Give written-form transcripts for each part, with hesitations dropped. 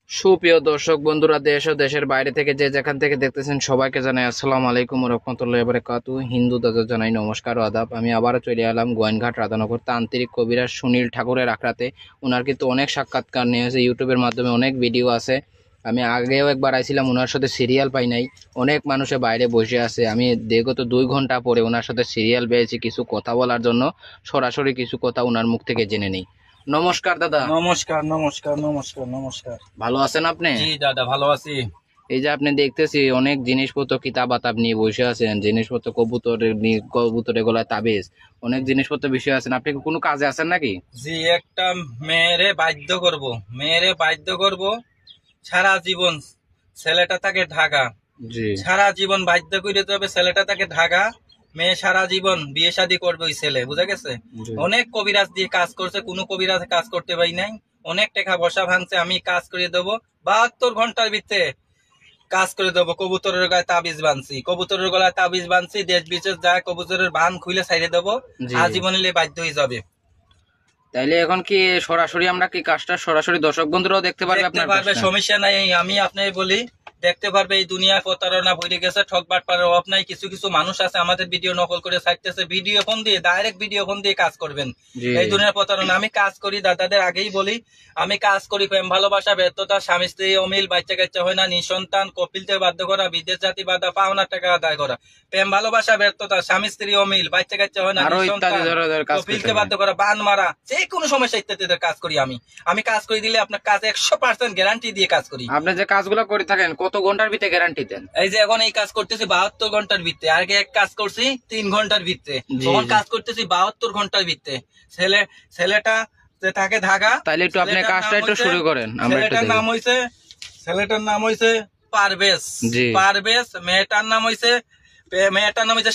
সুপ্রিয় দর্শক বন্ধুরা, দেশ ও দেশের বাইরে থেকে যে যেখান থেকে দেখতেছেন সবাইকে জানাই আসসালামু আলাইকুম ওয়া রাহমাতুল্লাহি ওয়া বারাকাতুহু। হিন্দু দাদা জানাই নমস্কার ও আদাব। আমি আবারও চলে এলাম গোয়েনঘাট রাধানগর তান্ত্রিক কবিরাজ সুনীল ঠাকুরের আখড়াতে। ওনার কিন্তু অনেক সাক্ষাৎকার নিয়েছে, ইউটিউবের মাধ্যমে অনেক ভিডিও আছে। আমি আগেও একবার আইছিলাম, ওনার সাথে সিরিয়াল পাই নাই। অনেক মানুষে বাইরে বসে আছে, আমি বিগত 2 ঘন্টা পরে ওনার সাথে সিরিয়াল পেয়েছি কিছু কথা বলার জন্য। সরাসরি কিছু কথা ওনার মুখ থেকে জেনে নেই। নমস্কার দাদা। নমস্কার নমস্কার নমস্কার নমস্কার। ভালো আছেন আপনি? জি দাদা, ভালো আছি। এই যে আপনি দেখতেছি অনেক জিনিসপত্র কিতাব আতাব নিয়ে বসে আছেন, জিনিসপত্র কবুতরের গলায় তাবিজ, অনেক জিনিসপত্র বিষয় আছেন। আপনি কি কোনো কাজে আছেন নাকি? জি, একটা মেয়েরে বাধ্য করব সারা জীবন। ছেলেটা থাকে ঢাকা, জি সারা জীবন বাধ্য করে দিতে হবে। ছেলেটা থাকে ঢাকা, মেয়ে সারা জীবন বিয়ে শাদী করবে ওই ছেলে, বুঝা গেছে। জি অনেক কবিরাজ দিয়ে কাজ করছে, কোনো কবিরাজ কাজ করতে পারি নাই। অনেক টাকা বসা ভাঙছে, আমি কাজ করে দেবো 72 ঘন্টার ভিতরে কাজ করে দেবো। কবুতরের গায়ে তাবিজ বানছি, কবুতরের গলায় তাবিজ বানছি, দেশ বিদেশ যায় কবুতরের বান খুলে ছাইড়ে দেবো। জি। আজীবনে বাধ্য হয়ে যাবে। তাইলে এখন কি সরাসরি আমরা কি কাজটা সরাসরি দর্শক বন্ধুরাও দেখতে পারবে দেখতে আপনার পারবে, কাজটা? সমস্যা নাই। আমি আপনাকে বলি, দেখতে পারবে। এই দুনিয়া প্রতারণা ভরে গেছে, ঠকবাট পারার অভাব নাই। কিছু কিছু মানুষ আছে আমাদের ভিডিও নকল করে ছাড়তেছে, ভিডিও ফোন দিয়ে, ডাইরেক্ট ভিডিও ফোন দিয়ে কাজ করবেন। জি এই দুনিয়ার প্রতারণা। আমি কাজ করি, দাদাদের আগেই বলি, আমি কাজ করি প্রেম ভালোবাসা ব্যর্থতা, স্বামী স্ত্রী অমিল, বাচ্চা কাচ্চা হয় না, নিঃসন্তান, কপিলতে বাধ্য করা, বিদেশ জাতি বাধা, পাওনা টাকা আদায় করা, প্রেম ভালোবাসা ব্যর্থতা, স্বামী স্ত্রী অমিল, বাচ্চা কাচ্চা হয় না, আরো নিঃসন্তান, ইত্যাদি ধরনের কাজ করতে কপিলকে হবে। বাধ্য করা, বান মারা, যে কোনো সমস্যা ইত্যাদিদের কাজ করি আমি কাজ করে দিলে আপনার কাজ 100% গ্যারান্টি দিয়ে কাজ করি। আপনি যে কাজগুলো করে থাকেন কত ঘন্টার ভিতরে গ্যারান্টি দেন? এই যে এখন এই কাজ করতেছি 72 ঘন্টার ভিতরে, আগে এক কাজ করছি 3 ঘন্টার ভিতরে, জি, তখন জি। কাজ করতেছি 72 ঘন্টার ভিতরে। ছেলেটা যে থাকে ঢাকা। তাইলে একটু আপনি ছেলেটার কাজটা নাম একটু হইছে- শুরু করেন, আমরা একটু ছেলেটার দেখি। নাম হইছে পারভেজ। জি পারভেজ। মেয়েটার নাম হইছে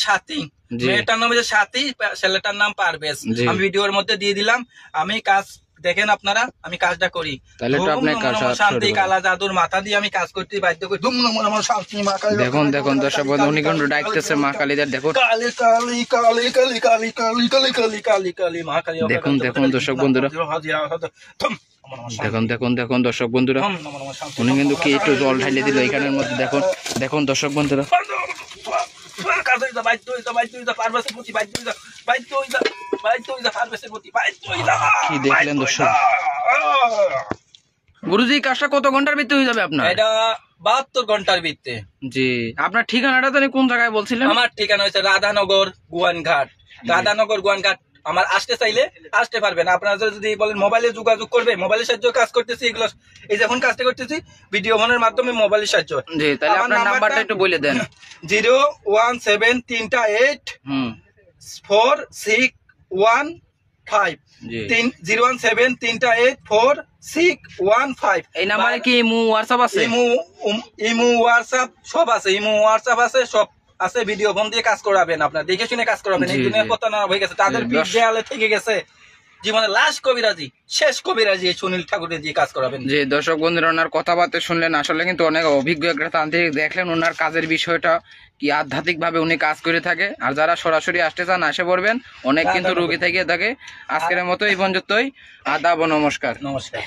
সাথী। জি মেয়েটার নাম হইছে সাথী, ছেলেটার নাম পারভেজ। জি। আমি ভিডিওর মধ্যে দিয়ে দিলাম। আমি কাজ দেখেন আপনারা, আমি কাজটা করি। তাহলে একটু ধুম আপনি নমঃ কাজ নমঃ শুরু শান্তি, করেন। কালা জাদুর মাথা দিয়ে আমি কাজ করতে বাধ্য করি। ধুম নমঃ নমঃ শান্তি, মা কালী। দেখুন দেখুন দর্শক বন্ধু, উনি কিন্তু ডাকতেছে মা কালীদের। দেখুন কালী কালী কালী কালী কালী কালী কালী কালী কালী কালী মা কালী। দেখুন দেখুন দর্শক বন্ধুরা, দেখুন দেখুন দেখুন দর্শক বন্ধুরা, উনি কিন্তু কি একটু জল ঢালিয়ে দিল এখানের মধ্যে। দেখুন দেখুন দর্শক বন্ধুরা, কি দেখলেন দর্শক? গুরুজি, কাজটা কত ঘন্টার ভিতরে হয়ে যাবে আপনার? এটা 72 ঘন্টার ভিতরে। জি, আপনার ঠিকানাটা জানি কোন জায়গায় বলছিলেন? আমার ঠিকানা হচ্ছে রাধানগর গোয়ানঘাট। রাধানগর গোয়ানঘাট। আমার আসতে চাইলে আসতে পারবেন। আপনারা যদি বলেন মোবাইলে যোগাযোগ করবে, মোবাইলের সাহায্য কাজ করতেছি এগুলো। এই যে এখন কাজটা করতেছি ভিডিও ফোনের মাধ্যমে, মোবাইলের সাহায্য। জি, তাহলে আপনার নাম্বারটা একটু বলে দেন। 01738 হুম 4615। জি। 017384615। এই নাম্বারে কি হোয়াটসঅ্যাপ আছে? ইমু হোয়াটসঅ্যাপ সব আছে। ইমু হোয়াটসঅ্যাপ আছে, সব আছে। ভিডিও ফোন দিয়ে কাজ করাবেন, আপনার দেখে শুনে কাজ করাবেন। জি, এই দুনিয়ার জি। প্রতারণা হয়ে গেছে, তাদের জি, পিঠ দেয়ালে থেকে গেছে। জীবনে লাস্ট কবিরাজি, শেষ কবিরাজি সুনীল ঠাকুরের দিয়ে কাজ করাবেন। যে দর্শক বন্ধুরা, ওনার কথাবার্তা শুনলেন, আসলে কিন্তু অনেক অভিজ্ঞ একটা তান্ত্রিক। দেখলেন ওনার কাজের বিষয়টা কি আধ্যাত্মিক ভাবে উনি কাজ করে থাকে। আর যারা সরাসরি আসতে চান আসে পড়বেন, অনেক কিন্তু রোগী থেকে থাকে। আজকের মতো এই পর্যন্তই। আদাব ও নমস্কার। নমস্কার।